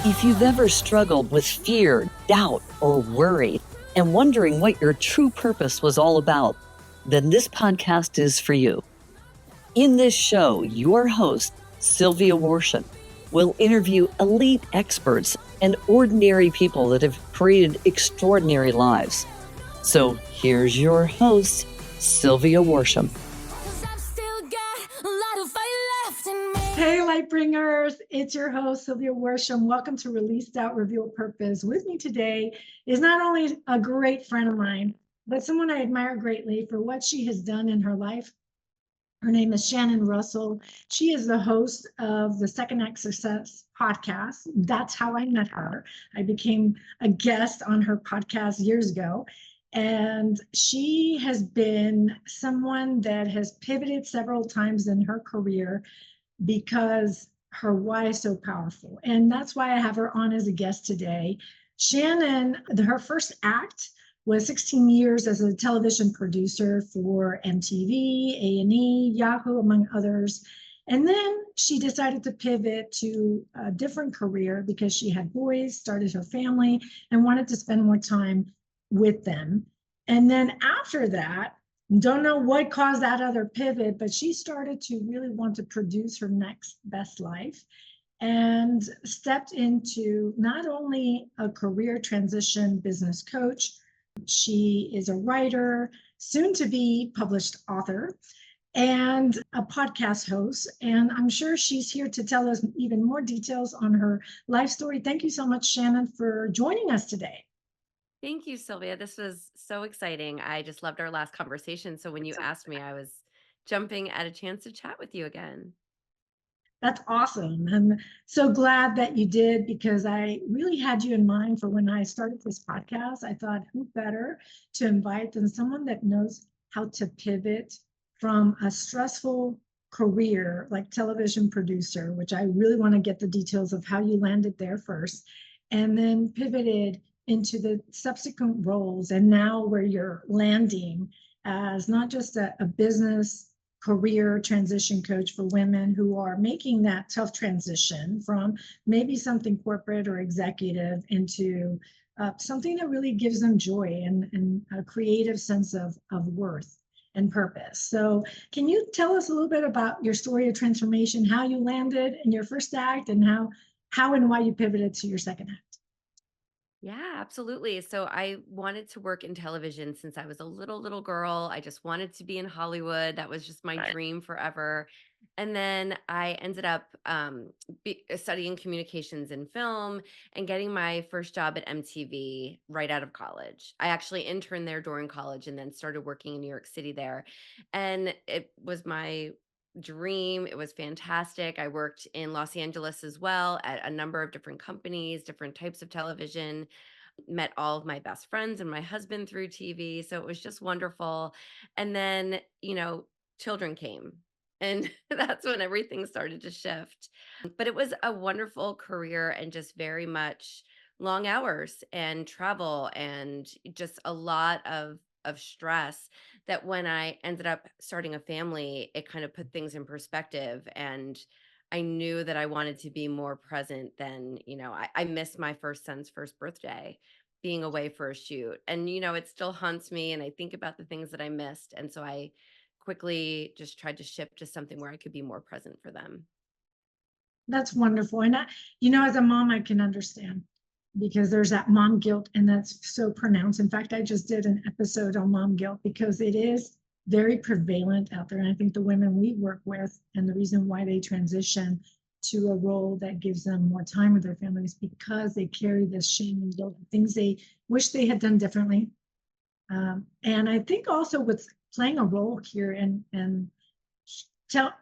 If you've ever struggled with fear, doubt, or worry, and wondering what your true purpose was all about, then this podcast is for you. In this show, your host, Sylvia Worsham, will interview elite experts and ordinary people that have created extraordinary lives. So here's your host, Sylvia Worsham. Hey, Lightbringers, it's your host, Sylvia Worsham. Welcome to Release Doubt, Reveal Purpose. With me today is not only a great friend of mine, but someone I admire greatly for what she has done in her life. Her name is Shannon Russell. She is the host of the Second Act Success podcast. That's how I met her. I became a guest on her podcast years ago. And she has been someone that has pivoted several times in her career because her why is so powerful. And that's why I have her on as a guest today. Shannon, her first act was 16 years as a television producer for MTV, A&E, Yahoo, among others. And then she decided to pivot to a different career because she had boys, started her family, and wanted to spend more time with them. And then after that, don't know what caused that other pivot, but she started to really want to produce her next best life and stepped into not only a career transition business coach, she is a writer, soon to be published author, and a podcast host. And I'm sure she's here to tell us even more details on her life story. Thank you so much, Shannon, for joining us today. Thank you, Sylvia. This was so exciting. I just loved our last conversation. So when you asked me, I was jumping at a chance to chat with you again. That's awesome. I'm so glad that you did because I really had you in mind for when I started this podcast. I thought, who better to invite than someone that knows how to pivot from a stressful career like television producer, which I really want to get the details of how you landed there first, and then pivoted into the subsequent roles. And now where you're landing as not just a business career transition coach for women who are making that tough transition from maybe something corporate or executive into something that really gives them joy and a creative sense of worth and purpose. So can you tell us a little bit about your story of transformation, how you landed in your first act and how and why you pivoted to your second act? Yeah, absolutely. So I wanted to work in television since I was a little girl. I just wanted to be in Hollywood. That was just my dream forever. And then I ended up studying communications and film and getting my first job at MTV right out of college. I actually interned there during college and then started working in New York City there. And it was my dream. It was fantastic. I worked in Los Angeles as well at a number of different companies, different types of television, met all of my best friends and my husband through TV. So it was just wonderful. And then, children came. And that's when everything started to shift. But it was a wonderful career and just very much long hours and travel and just a lot of stress that when I ended up starting a family, it kind of put things in perspective. And I knew that I wanted to be more present than, I missed my first son's first birthday being away for a shoot. And, it still haunts me. And I think about the things that I missed. And so I quickly just tried to shift to something where I could be more present for them. That's wonderful. And as a mom, I can understand because there's that mom guilt and that's so pronounced. In fact, I just did an episode on mom guilt because it is very prevalent out there. And I think the women we work with and the reason why they transition to a role that gives them more time with their families because they carry this shame and guilt, things they wish they had done differently. And I think also with playing a role here and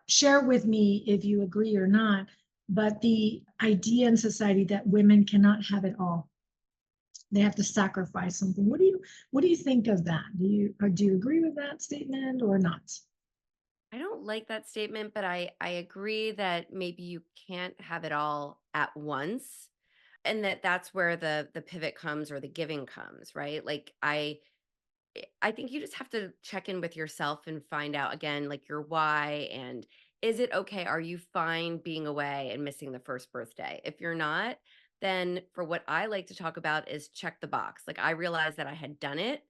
share with me if you agree or not, but the idea in society that women cannot have it all. They have to sacrifice something. What do you think of that? Do you agree with that statement or not? I don't like that statement, but I agree that maybe you can't have it all at once, and that's where the pivot comes or the giving comes, right? Like I think you just have to check in with yourself and find out again like your why and is it okay? Are you fine being away and missing the first birthday? If you're not, then for what I like to talk about is check the box. Like I realized that I had done it,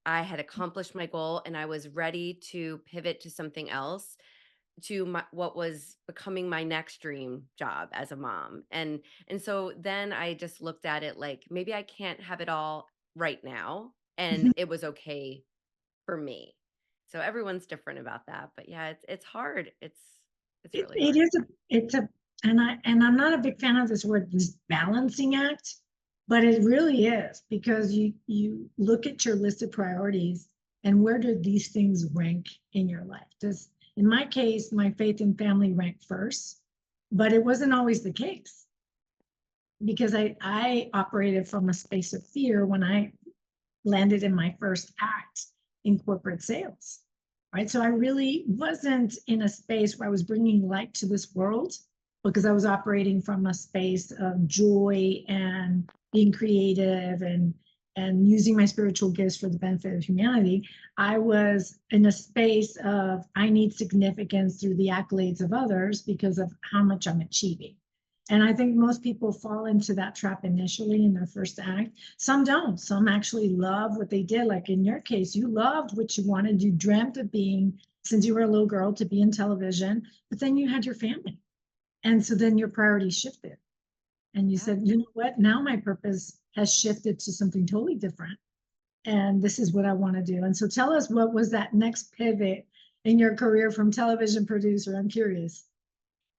I had accomplished my goal, and I was ready to pivot to something else, to what was becoming my next dream job as a mom. And so then I just looked at it like maybe I can't have it all right now, and it was okay for me. So everyone's different about that, but yeah, it's hard. It's It, really it hard. is a, it's a, and I'm not a big fan of this word, this balancing act, but it really is because you look at your list of priorities and where do these things rank in your life? Does, in my case, my faith and family ranked first, but it wasn't always the case because I operated from a space of fear when I landed in my first act in corporate sales, right? So I really wasn't in a space where I was bringing light to this world because I was operating from a space of joy and being creative and using my spiritual gifts for the benefit of humanity. I was in a space of I need significance through the accolades of others because of how much I'm achieving. And I think most people fall into that trap initially in their first act. Some don't. Some actually love what they did. Like in your case, you loved what you wanted. You dreamt of being, since you were a little girl, to be in television, but then you had your family. And so then your priorities shifted. And you Yeah. said, you know what? Now my purpose has shifted to something totally different. And this is what I want to do. And so tell us, what was that next pivot in your career from television producer? I'm curious.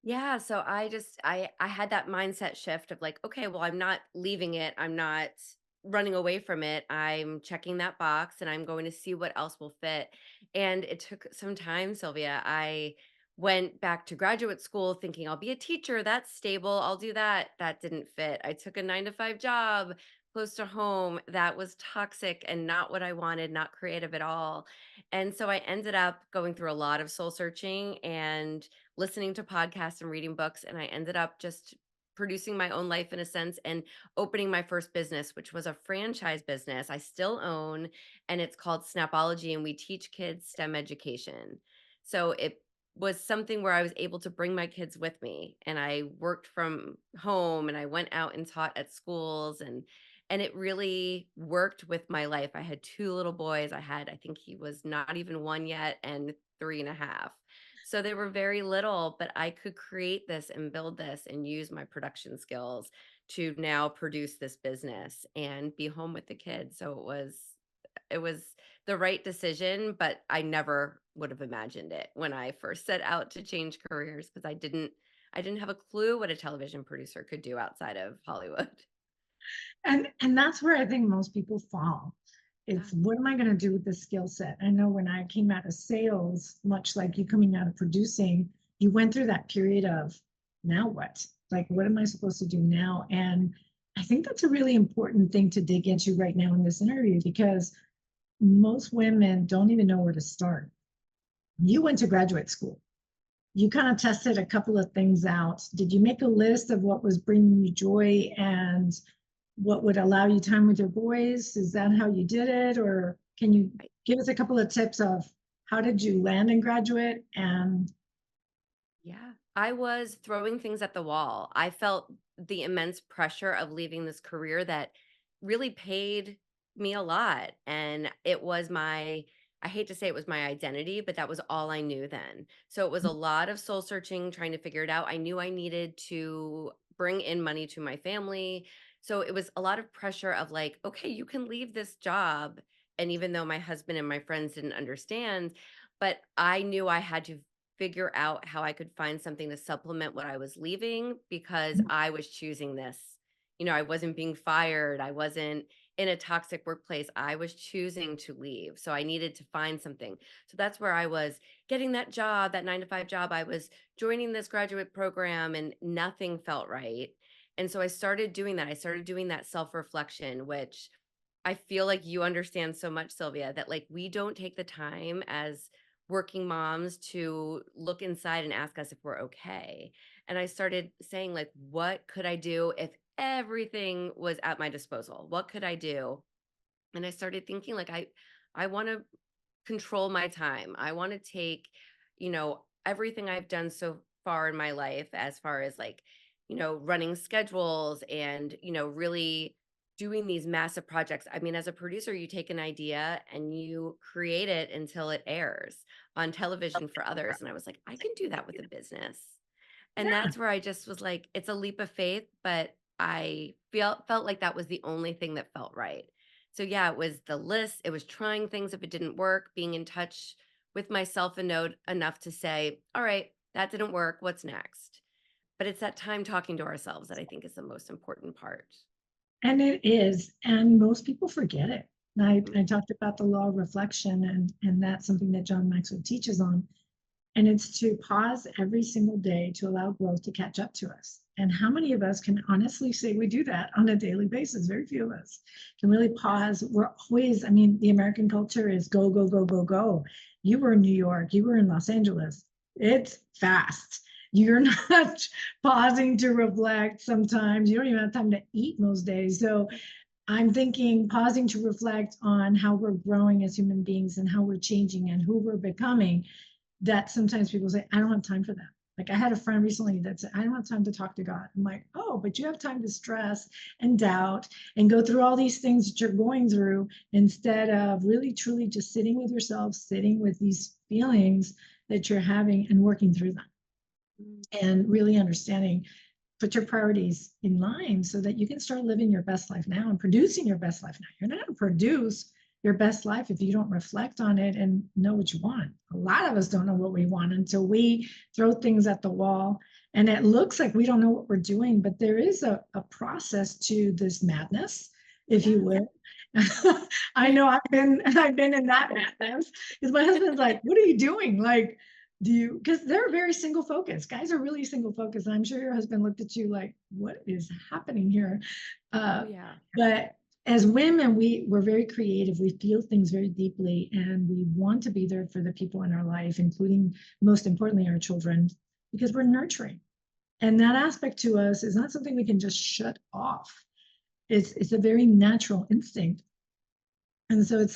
Yeah, so I had that mindset shift of like, okay, well, I'm not leaving it. I'm not running away from it. I'm checking that box and I'm going to see what else will fit. And it took some time, Sylvia. I went back to graduate school thinking I'll be a teacher. That's stable. I'll do that. That didn't fit. I took a 9 to 5 job close to home. That was toxic and not what I wanted, not creative at all. And so I ended up going through a lot of soul searching and listening to podcasts and reading books, and I ended up just producing my own life in a sense and opening my first business, which was a franchise business I still own, and it's called Snapology, and we teach kids STEM education. So it was something where I was able to bring my kids with me, and I worked from home and I went out and taught at schools, and it really worked with my life. I had 2 little boys. I think he was not even 1 yet and 3.5. So they were very little, but I could create this and build this and use my production skills to now produce this business and be home with the kids. So it was the right decision, but I never would have imagined it when I first set out to change careers because I didn't have a clue what a television producer could do outside of Hollywood. And that's where I think most people fall. Yeah. It's what am I going to do with this skill set? I know when I came out of sales, much like you coming out of producing, you went through that period of now what? Like, what am I supposed to do now? And I think that's a really important thing to dig into right now in this interview because most women don't even know where to start. You went to graduate school. You kind of tested a couple of things out. Did you make a list of what was bringing you joy and what would allow you time with your boys? Is that how you did it? Or can you give us a couple of tips of how did you land in graduate? And Yeah. I was throwing things at the wall. I felt the immense pressure of leaving this career that really paid me a lot. And it was I hate to say it was my identity, but that was all I knew then. So it was a lot of soul searching, trying to figure it out. I knew I needed to bring in money to my family. So it was a lot of pressure of like, okay, you can leave this job. And even though my husband and my friends didn't understand, but I knew I had to figure out how I could find something to supplement what I was leaving because I was choosing this. I wasn't being fired. I wasn't in a toxic workplace. I was choosing to leave. So I needed to find something. So that's where I was getting that job, that 9 to 5 job. I was joining this graduate program and nothing felt right. And so I started doing that. I started doing that self reflection, which I feel like you understand so much, Sylvia, that like we don't take the time as working moms to look inside and ask us if we're okay. And I started saying, like, what could I do if everything was at my disposal? What could I do? And I started thinking, like, I want to control my time. I want to take, you know, everything I've done so far in my life, as far as like, running schedules and, really doing these massive projects. I mean, as a producer, you take an idea and you create it until it airs on television for others. And I was like, I can do that with a business. And Yeah. that's where I just was like, it's a leap of faith, but I felt like that was the only thing that felt right. So yeah, it was the list, it was trying things if it didn't work, being in touch with myself enough to say, all right, that didn't work. What's next? But it's that time talking to ourselves that I think is the most important part. And it is, and most people forget it. I Mm. talked about the law of reflection, and that's something that John Maxwell teaches on. And it's to pause every single day to allow growth to catch up to us. And how many of us can honestly say we do that on a daily basis? Very few of us can really pause. We're always, I mean, the American culture is go, go, go, go, go. You were in New York, you were in Los Angeles. It's fast. You're not pausing to reflect sometimes. You don't even have time to eat most days. So I'm thinking pausing to reflect on how we're growing as human beings and how we're changing and who we're becoming, that sometimes people say, I don't have time for that. Like I had a friend recently that said, I don't have time to talk to God. I'm like, oh, but you have time to stress and doubt and go through all these things that you're going through instead of really truly just sitting with yourself, sitting with these feelings that you're having and working through them Mm. and really understanding, put your priorities in line so that you can start living your best life now and producing your best life now. You're not going to produce your best life if you don't reflect on it and know what you want. A lot of us don't know what we want until we throw things at the wall. And it looks like we don't know what we're doing, but there is a process to this madness, if you Yeah. will. I know I've been in that madness because my husband's like, what are you doing? Like, do you, because they're very single focused. Guys are really single focused. I'm sure your husband looked at you like, what is happening here? Oh, Uh, yeah. but as women, we're very creative. We feel things very deeply, and we want to be there for the people in our life, including most importantly our children, because we're nurturing. And that aspect to us is not something we can just shut off. It's a very natural instinct. And so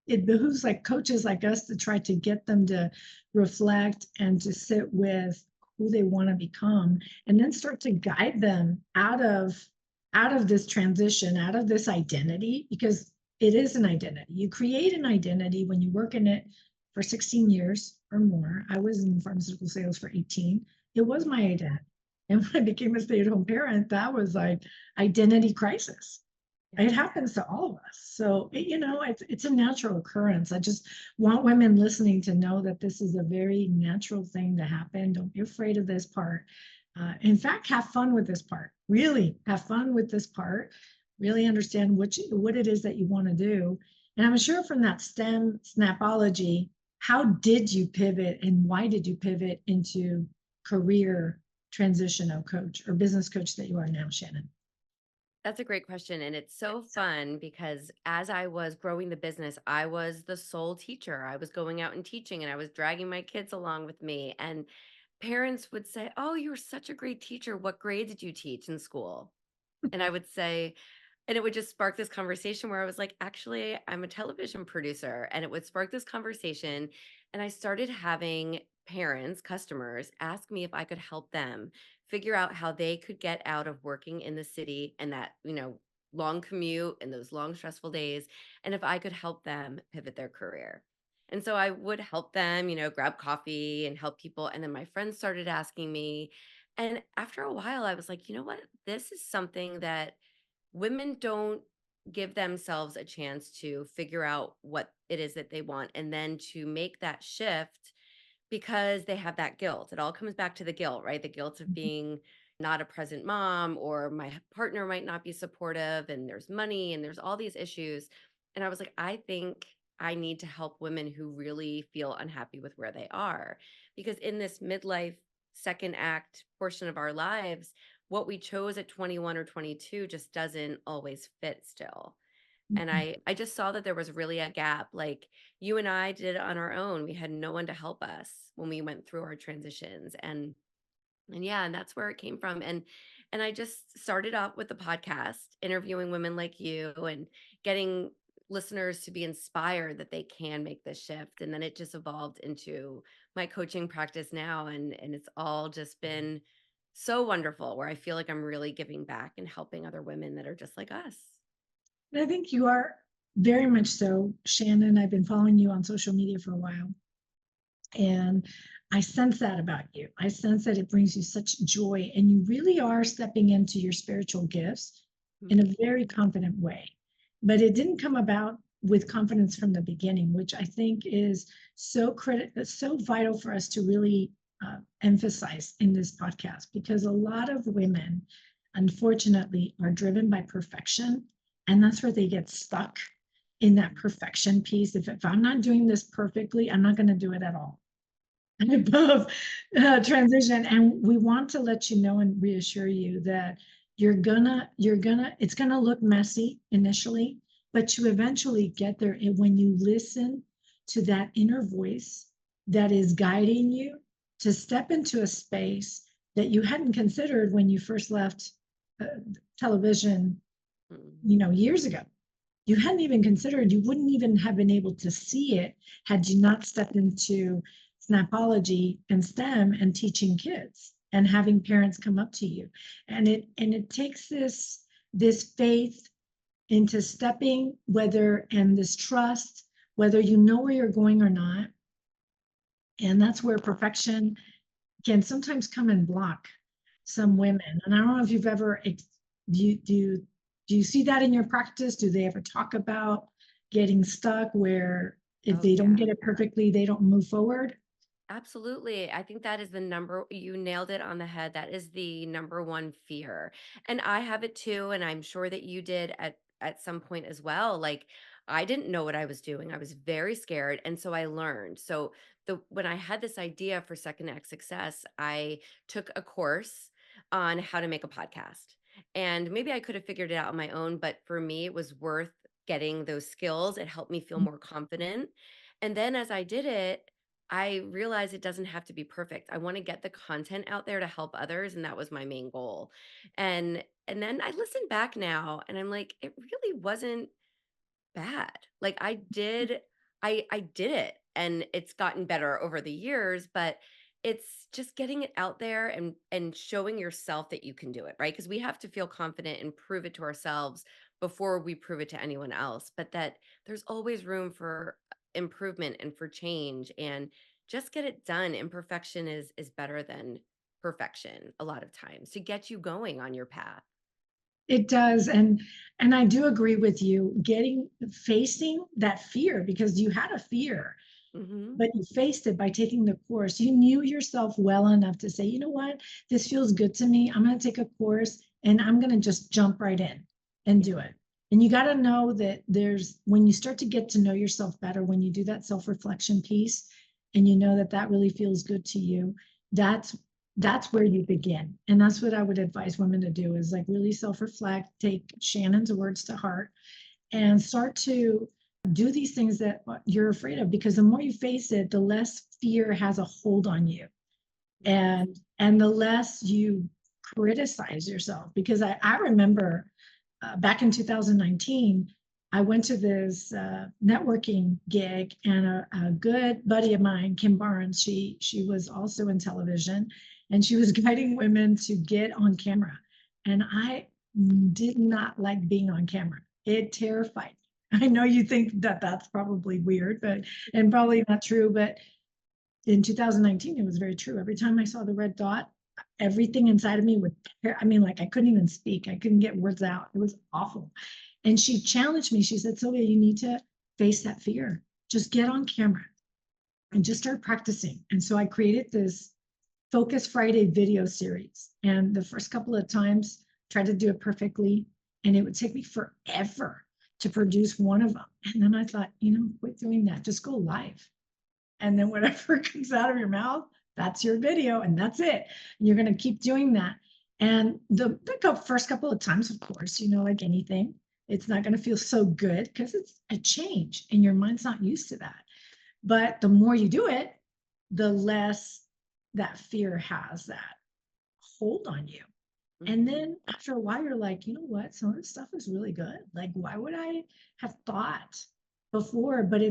it behooves like coaches like us to try to get them to reflect and to sit with who they want to become, and then start to guide them out of this transition, out of this identity, because it is an identity. You create an identity when you work in it for 16 years or more. I was in pharmaceutical sales for 18. It was my identity. And when I became a stay-at-home parent, that was like identity crisis. It happens to all of us. So, it's a natural occurrence. I just want women listening to know that this is a very natural thing to happen. Don't be afraid of this part. In fact, have fun with this part. Really have fun with this part. Really understand what it is that you want to do. And I'm sure from that STEM snapology, how did you pivot and why did you pivot into career transitional coach or business coach that you are now, Shannon? That's a great question. And it's so fun because as I was growing the business, I was the sole teacher. I was going out and teaching and I was dragging my kids along with me. And parents would say, oh, you were such a great teacher. What grade did you teach in school? And I would say, and it would just spark this conversation where I was like, actually, I'm a television producer. And it would spark this conversation. And I started having parents, customers, ask me if I could help them figure out how they could get out of working in the city and that, long commute and those long, stressful days. And if I could help them pivot their career. And so I would help them, grab coffee and help people. And then my friends started asking me. And after a while, I was like, you know what? This is something that women don't give themselves a chance to figure out what it is that they want and then to make that shift because they have that guilt. It all comes back to the guilt, right? The guilt of being not a present mom, or my partner might not be supportive, and there's money and there's all these issues. And I was like, I think I need to help women who really feel unhappy with where they are. Because in this midlife second act portion of our lives, what we chose at 21 or 22 just doesn't always fit still. And Mhm. I just saw that there was really a gap. Like you and I did it on our own. We had no one to help us when we went through our transitions. And yeah, and that's where it came from. And I just started off with the podcast, interviewing women like you and getting listeners to be inspired that they can make this shift. And then it just evolved into my coaching practice now, and it's all just been so wonderful where I feel like I'm really giving back and helping other women that are just like us. And I think you are very much so, Shannon. I've been following you on social media for a while. And I sense that about you. I sense that it brings you such joy, and you really are stepping into your spiritual gifts in a very confident way. But it didn't come about with confidence from the beginning, which I think is so vital for us to really emphasize in this podcast, because a lot of women, unfortunately, are driven by perfection, and that's where they get stuck in that perfection piece. If I'm not doing this perfectly, I'm not going to do it at all. Above transition. And we want to let you know and reassure you that it's gonna look messy initially, but you eventually get there. And when you listen to that inner voice that is guiding you to step into a space that you hadn't considered when you first left television, years ago. You hadn't even considered, you wouldn't even have been able to see it had you not stepped into Snapology and STEM and teaching kids and having parents come up to you. And it takes this faith into stepping, and this trust, whether you know where you're going or not. And that's where perfection can sometimes come and block some women. And I don't know if you've ever, do you see that in your practice? Do they ever talk about getting stuck where if they don't get it perfectly, they don't move forward? Absolutely. I think that is you nailed it on the head. That is the number one fear. And I have it too. And I'm sure that you did at some point as well. Like, I didn't know what I was doing. I was very scared. And so I learned. So when I had this idea for Second Act Success, I took a course on how to make a podcast. And maybe I could have figured it out on my own, but for me, it was worth getting those skills. It helped me feel more confident. And then as I did it, I realize it doesn't have to be perfect. I want to get the content out there to help others, and that was my main goal. And then I listen back now and I'm like, it really wasn't bad. Like I did it, and it's gotten better over the years, but it's just getting it out there and showing yourself that you can do it, right? Because we have to feel confident and prove it to ourselves before we prove it to anyone else, but that there's always room for improvement and for change, and just get it done. Imperfection is better than perfection a lot of times to get you going on your path. It does. And I do agree with you, facing that fear, because you had a fear, Mhm. but you faced it by taking the course. You knew yourself well enough to say, you know what, this feels good to me. I'm going to take a course and I'm going to just jump right in and do it. And you got to know that when you start to get to know yourself better, when you do that self-reflection piece, and you know that that really feels good to you, that's where you begin. And that's what I would advise women to do, is like really self-reflect, take Shannon's words to heart, and start to do these things that you're afraid of, because the more you face it, the less fear has a hold on you, Yes. and the less you criticize yourself. Because I remember back in 2019, I went to this networking gig, and a good buddy of mine, Kim Barnes, she was also in television, and she was guiding women to get on camera. And I did not like being on camera. It terrified me. I know you think that that's probably weird, and probably not true, but in 2019, it was very true. Every time I saw the red dot, everything inside of me would, I mean, like I couldn't even speak. I couldn't get words out. It was awful. And she challenged me. She said, Sylvia, you need to face that fear. Just get on camera and just start practicing. And so I created this Focus Friday video series. And the first couple of times, tried to do it perfectly. And it would take me forever to produce one of them. And then I thought, quit doing that. Just go live. And then whatever comes out of your mouth, that's your video, and that's it. And you're going to keep doing that. And the first couple of times, of course, like anything, it's not going to feel so good because it's a change and your mind's not used to that. But the more you do it, the less that fear has that hold on you. And then after a while, you're like, you know what? Some of this stuff is really good. Like, why would I have thought before, but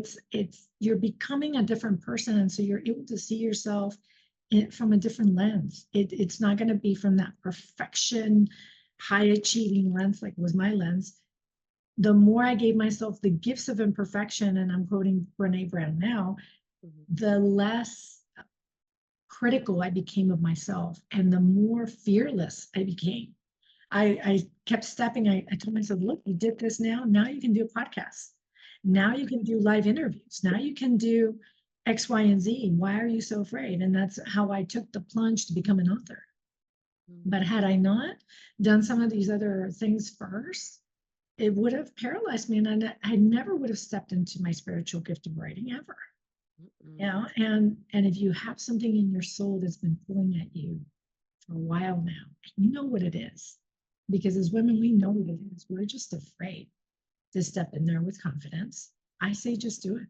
you're becoming a different person. And so you're able to see yourself from a different lens. It's not going to be from that perfection, high achieving lens, like was my lens. The more I gave myself the gifts of imperfection, and I'm quoting Brene Brown now, the less critical I became of myself and the more fearless I became. I kept stepping. I told myself, look, you did this now. Now you can do a podcast. Now you can do live interviews. Now you can do X, Y, and Z. Why are you so afraid? And that's how I took the plunge to become an author. But had I not done some of these other things first, it would have paralyzed me, and I never would have stepped into my spiritual gift of writing ever. You know, and if you have something in your soul that's been pulling at you for a while now, you know what it is. Because as women, we know what it is. We're just afraid to step in there with confidence. I say just do it.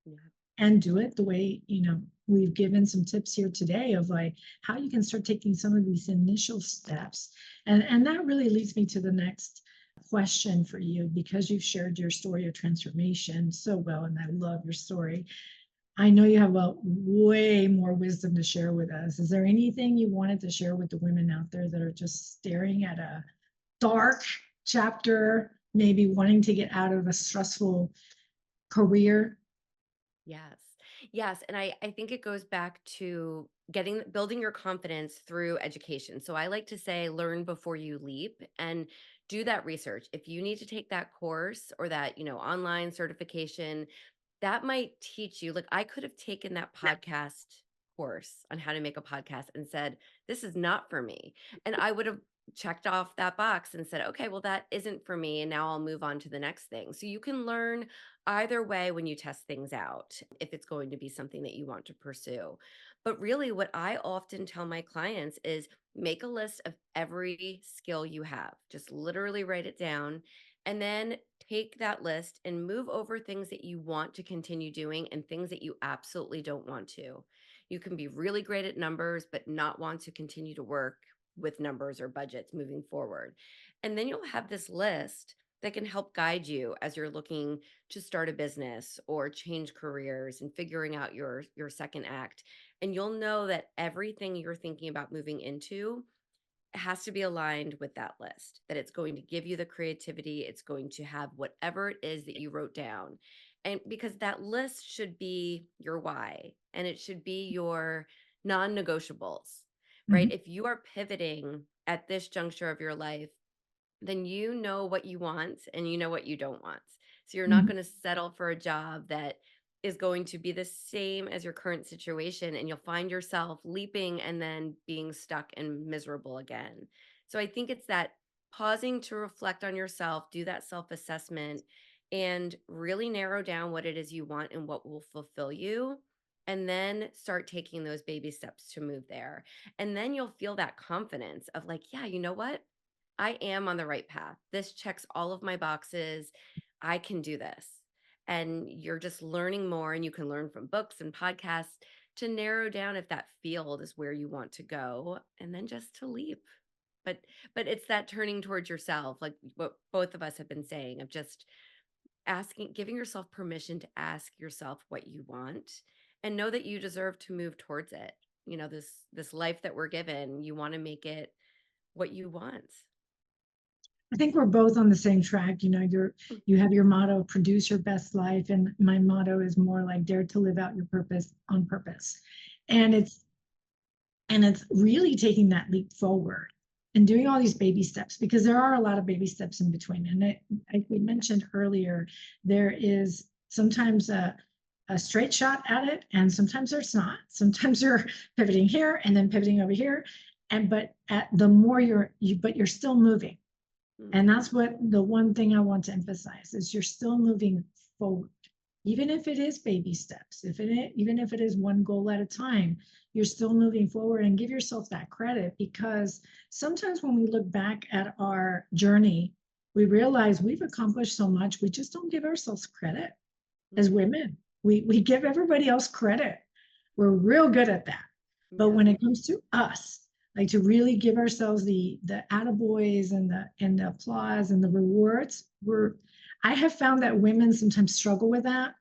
Yeah. And do it the way, you know, we've given some tips here today of like how you can start taking some of these initial steps. And that really leads me to the next question for you, because you've shared your story of transformation so well, and I love your story. I know you have way more wisdom to share with us. Is there anything you wanted to share with the women out there that are just staring at a dark chapter, maybe wanting to get out of a stressful career? Yes. Yes. And I think it goes back to building your confidence through education. So I like to say, learn before you leap, and do that research. If you need to take that course or that, online certification, that might teach you. Like, I could have taken that podcast course on how to make a podcast and said, this is not for me. And I would have checked off that box and said, okay, well, that isn't for me. And now I'll move on to the next thing. So you can learn either way when you test things out, if it's going to be something that you want to pursue. But really, what I often tell my clients is make a list of every skill you have, just literally write it down, and then take that list and move over things that you want to continue doing and things that you absolutely don't want to. You can be really great at numbers, but not want to continue to work with numbers or budgets moving forward. And then you'll have this list that can help guide you as you're looking to start a business or change careers and figuring out your second act. And you'll know that everything you're thinking about moving into has to be aligned with that list, that it's going to give you the creativity, it's going to have whatever it is that you wrote down. And because that list should be your why, and it should be your non-negotiables, right? Mhm. If you are pivoting at this juncture of your life, then you know what you want and you know what you don't want. So you're not Mhm. going to settle for a job that is going to be the same as your current situation, and you'll find yourself leaping and then being stuck and miserable again. So I think it's that pausing to reflect on yourself, do that self assessment, and really narrow down what it is you want and what will fulfill you. And then start taking those baby steps to move there. And then you'll feel that confidence of like, yeah, you know what? I am on the right path. This checks all of my boxes. I can do this. And you're just learning more, and you can learn from books and podcasts to narrow down if that field is where you want to go, and then just to leap. But it's that turning towards yourself, like what both of us have been saying, of just giving yourself permission to ask yourself what you want, and know that you deserve to move towards it. This life that we're given, you want to make it what you want. I think we're both on the same track. You know, you have your motto, produce your best life. And my motto is more like dare to live out your purpose on purpose. And it's really taking that leap forward and doing all these baby steps, because there are a lot of baby steps in between. And like we mentioned earlier, there is sometimes a straight shot at it, and sometimes there's not. Sometimes you're pivoting here and then pivoting over here. But at the more but you're still moving. And that's what the one thing I want to emphasize is you're still moving forward. Even if it is baby steps, even if it is one goal at a time, you're still moving forward, and give yourself that credit, because sometimes when we look back at our journey, we realize we've accomplished so much, we just don't give ourselves credit. As women, we give everybody else credit. We're real good at that. But Yeah. when it comes to us, like to really give ourselves the attaboys and the applause and the rewards. I have found that women sometimes struggle with that.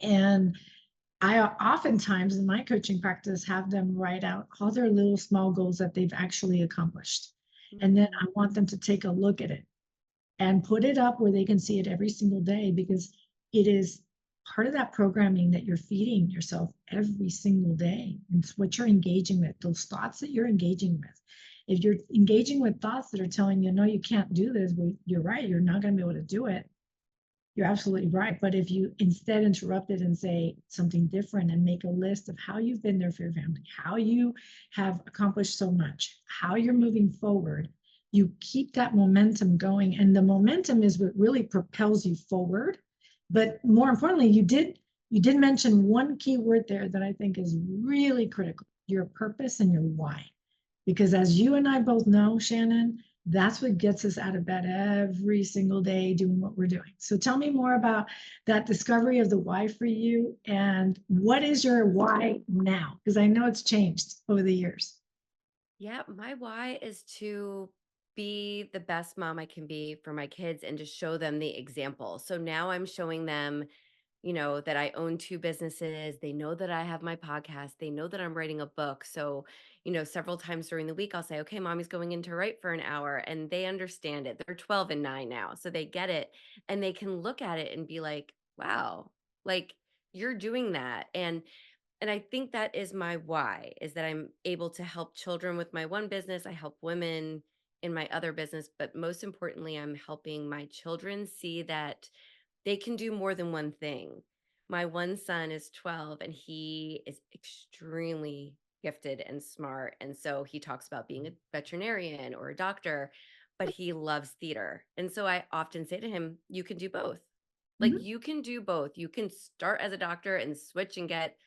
And I oftentimes in my coaching practice have them write out all their little small goals that they've actually accomplished. And then I want them to take a look at it and put it up where they can see it every single day, because it is part of that programming that you're feeding yourself every single day. It's what you're engaging with, those thoughts that you're engaging with. If you're engaging with thoughts that are telling you, no, you can't do this, well, you're right, you're not going to be able to do it. You're absolutely right. But if you instead interrupt it and say something different and make a list of how you've been there for your family, how you have accomplished so much, how you're moving forward, you keep that momentum going. And the momentum is what really propels you forward. But more importantly, you did mention one key word there that I think is really critical: your purpose and your why. Because as you and I both know, Shannon, that's what gets us out of bed every single day doing what we're doing. So tell me more about that discovery of the why for you, and what is your why now? Because I know it's changed over the years. Yeah, my why is to be the best mom I can be for my kids and to show them the example. So now I'm showing them, that I own two businesses. They know that I have my podcast. They know that I'm writing a book. So, several times during the week, I'll say, okay, mommy's going in to write for an hour. And they understand it. They're 12 and 9 now. So they get it. And they can look at it and be like, wow, like you're doing that. And I think that is my why, is that I'm able to help children with my one business. I help women in my other business. But most importantly, I'm helping my children see that they can do more than one thing. My one son is 12 and he is extremely gifted and smart. And so he talks about being a veterinarian or a doctor, but he loves theater. And so I often say to him, you can do both. Like Mhm. you can do both. You can start as a doctor and switch and get,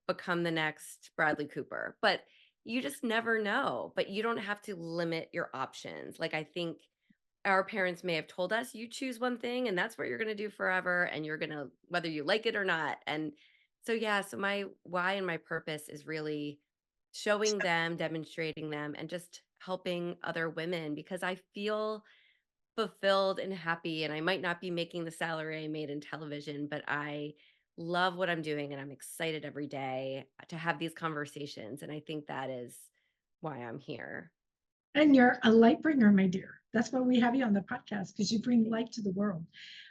become the next Bradley Cooper. But you just never know. But you don't have to limit your options. Like I think our parents may have told us, you choose one thing and that's what you're going to do forever, and you're going to, whether you like it or not. And so yeah, so my why and my purpose is really showing them, demonstrating them, and just helping other women, because I feel fulfilled and happy. And I might not be making the salary I made in television, but I love what I'm doing and I'm excited every day to have these conversations. And I think that is why I'm here. And you're a light bringer, my dear. That's why we have you on the podcast, because you bring light to the world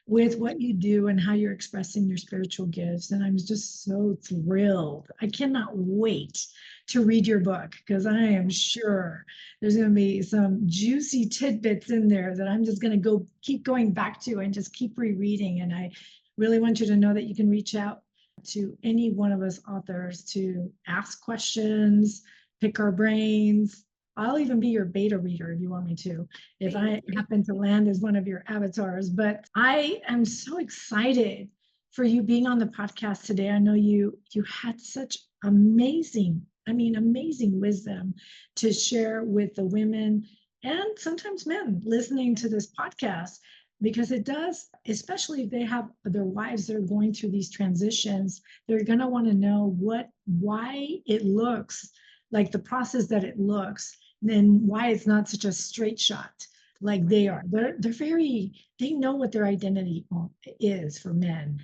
with what you do and how you're expressing your spiritual gifts. And I'm just so thrilled. I cannot wait to read your book, because I am sure there's going to be some juicy tidbits in there that I'm just going to keep going back to and just keep rereading. And I really want you to know that you can reach out to any one of us authors to ask questions, pick our brains. I'll even be your beta reader if you want me to, if Thank I you. happen to land as one of your avatars. But I am so excited for you being on the podcast today. I know you had such amazing wisdom to share with the women and sometimes men listening to this podcast, because it does, especially if they have their wives that are going through these transitions, they're going to want to know why it looks like the process that it looks, then why it's not such a straight shot like they are. They know what their identity is for men.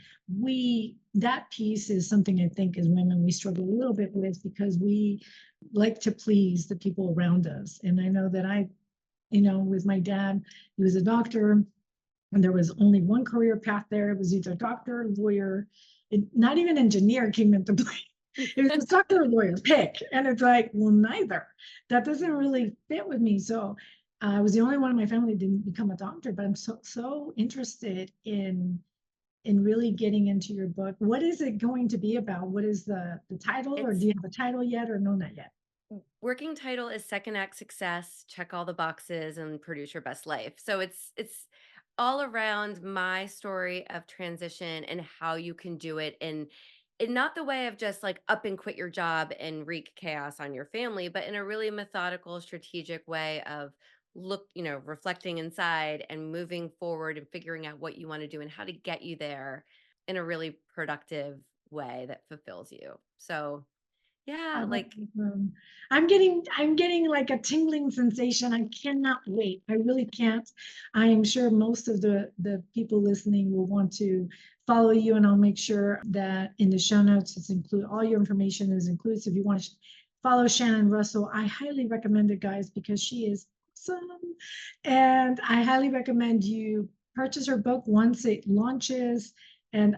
That piece is something I think as women we struggle a little bit with, because we like to please the people around us. And I know that with my dad, he was a doctor, and there was only one career path there. It was either doctor, lawyer, not even engineer came into play. It was doctor or lawyer, pick. And it's like, well, neither. That doesn't really fit with me. So I was the only one in my family that didn't become a doctor, but I'm so interested in really getting into your book. What is it going to be about? What is the title, or do It's you have a title yet, or no, not yet? working title is Second Act Success, check all the boxes and produce your best life. So it's all around my story of transition and how you can do it in not the way of just like up and quit your job and wreak chaos on your family, but in a really methodical, strategic way of reflecting inside and moving forward and figuring out what you want to do and how to get you there in a really productive way that fulfills you. So Yeah, like I'm getting like a tingling sensation. I cannot wait. I really can't. I am sure most of the people listening will want to follow you, and I'll make sure that in the show notes it's include all your information is included. So if you want to follow Shannon Russell, I highly recommend it, guys, because she is awesome. And I highly recommend you purchase her book once it launches, and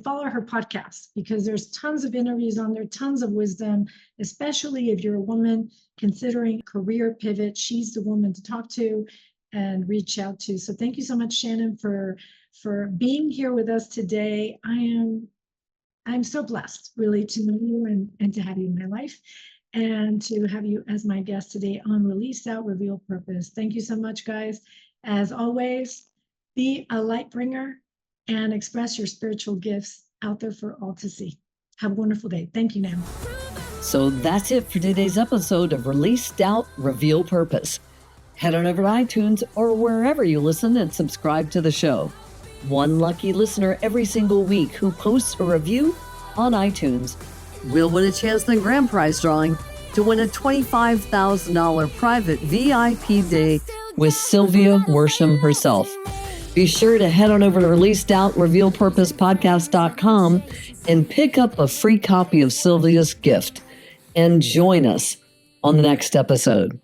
follow her podcast, because there's tons of interviews on there, tons of wisdom, especially if you're a woman considering career pivot. She's the woman to talk to and reach out to. So thank you so much, Shannon, for being here with us today. I'm so blessed, really, to know you and to have you in my life, and to have you as my guest today on Release Out, Reveal Purpose. Thank you so much, guys. As always, be a light bringer and express your spiritual gifts out there for all to see. Have a wonderful day. Thank you, Nam. So that's it for today's episode of Release Doubt, Reveal Purpose. Head on over to iTunes or wherever you listen and subscribe to the show. One lucky listener every single week who posts a review on iTunes will win a chance in the grand prize drawing to win a $25,000 private VIP day with Sylvia Worsham herself. Be sure to head on over to releasedoubtrevealpurposepodcast.com and pick up a free copy of Sylvia's gift, and join us on the next episode.